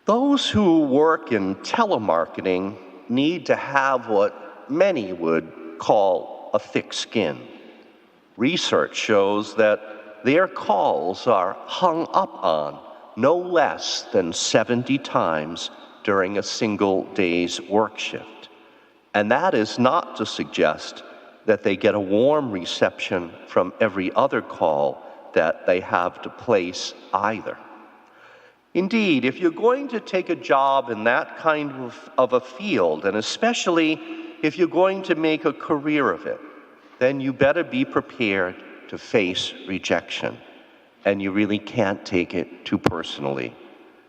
Those who work in telemarketing need to have what many would call a thick skin. Research shows that their calls are hung up on no less than 70 times during a single day's work shift. And that is not to suggest that they get a warm reception from every other call that they have to place either. Indeed, if you're going to take a job in that kind of a field, and especially if you're going to make a career of it, then you better be prepared to face rejection. And you really can't take it too personally.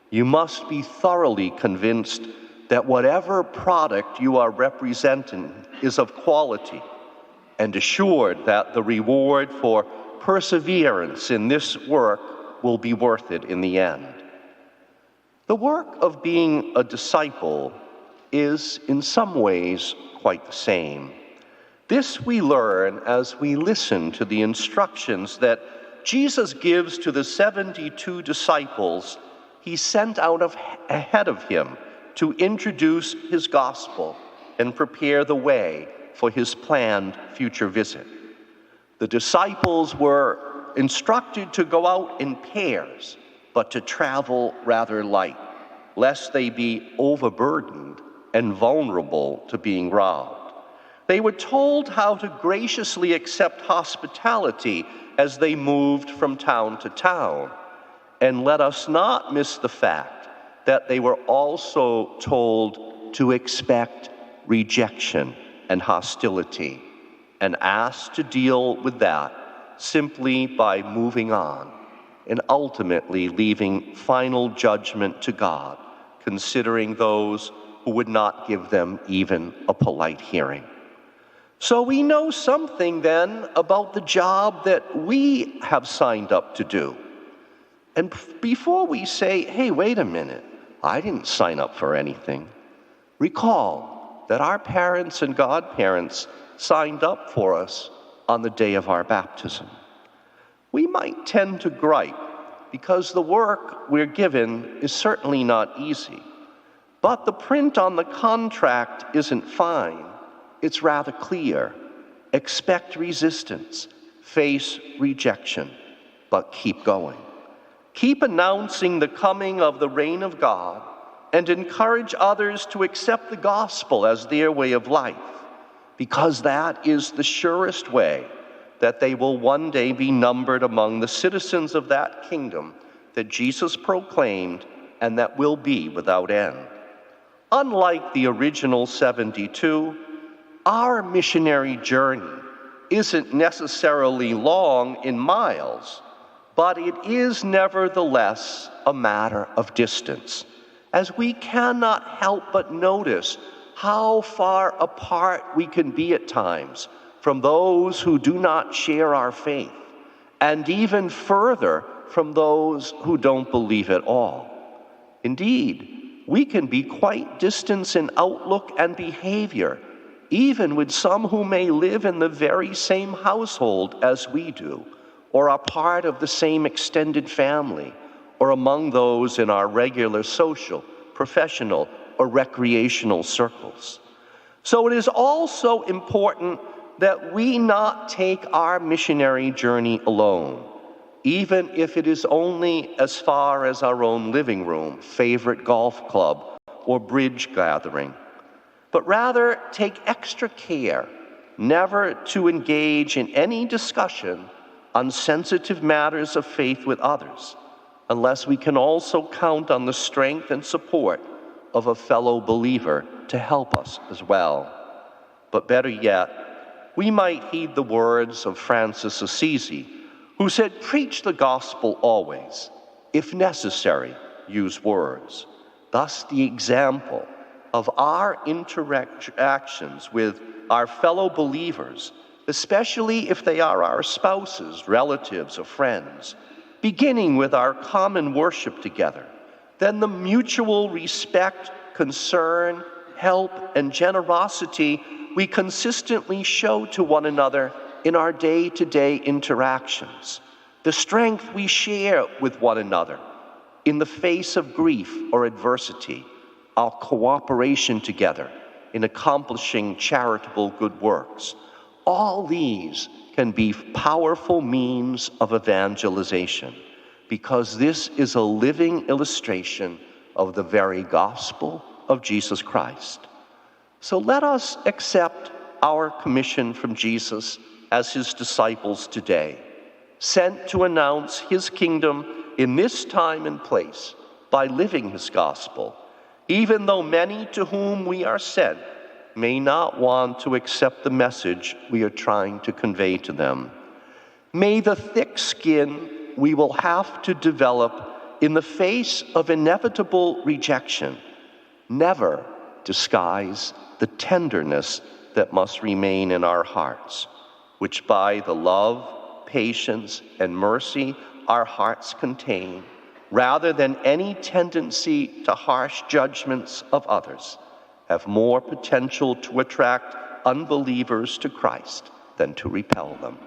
You must be thoroughly convinced that whatever product you are representing is of quality, and assured that the reward for perseverance in this work will be worth it in the end. The work of being a disciple is, in some ways, quite the same. This we learn as we listen to the instructions that Jesus gives to the 72 disciples he sent out ahead of him to introduce his gospel and prepare the way for his planned future visit. The disciples were instructed to go out in pairs, but to travel rather light, lest they be overburdened and vulnerable to being robbed. They were told how to graciously accept hospitality as they moved from town to town. And let us not miss the fact that they were also told to expect rejection and hostility, and asked to deal with that simply by moving on and ultimately leaving final judgment to God, considering those who would not give them even a polite hearing. So we know something then about the job that we have signed up to do. And before we say, hey, wait a minute, I didn't sign up for anything, recall that our parents and godparents signed up for us on the day of our baptism. We might tend to gripe because the work we're given is certainly not easy. But the print on the contract isn't fine. It's rather clear. Expect resistance, face rejection, but keep going. Keep announcing the coming of the reign of God and encourage others to accept the gospel as their way of life, because that is the surest way that they will one day be numbered among the citizens of that kingdom that Jesus proclaimed and that will be without end. Unlike the original 72, our missionary journey isn't necessarily long in miles, but it is nevertheless a matter of distance, as we cannot help but notice how far apart we can be at times from those who do not share our faith, and even further from those who don't believe at all. Indeed, we can be quite distant in outlook and behavior, even with some who may live in the very same household as we do, or are part of the same extended family, or among those in our regular social, professional, or recreational circles. So it is also important that we not take our missionary journey alone, even if it is only as far as our own living room, favorite golf club, or bridge gathering, but rather take extra care never to engage in any discussion on sensitive matters of faith with others, unless we can also count on the strength and support of a fellow believer to help us as well. But better yet, we might heed the words of Francis Assisi, who said, "Preach the gospel always. If necessary, use words." Thus, the example of our interactions with our fellow believers, especially if they are our spouses, relatives, or friends, beginning with our common worship together, then the mutual respect, concern, help, and generosity we consistently show to one another in our day-to-day interactions, the strength we share with one another, in the face of grief or adversity, our cooperation together in accomplishing charitable good works. All these can be powerful means of evangelization because this is a living illustration of the very gospel of Jesus Christ. So let us accept our commission from Jesus as his disciples today, sent to announce his kingdom in this time and place by living his gospel, even though many to whom we are sent may not want to accept the message we are trying to convey to them. May the thick skin we will have to develop in the face of inevitable rejection never disguise the tenderness that must remain in our hearts, which by the love, patience, and mercy our hearts contain, rather than any tendency to harsh judgments of others, have more potential to attract unbelievers to Christ than to repel them.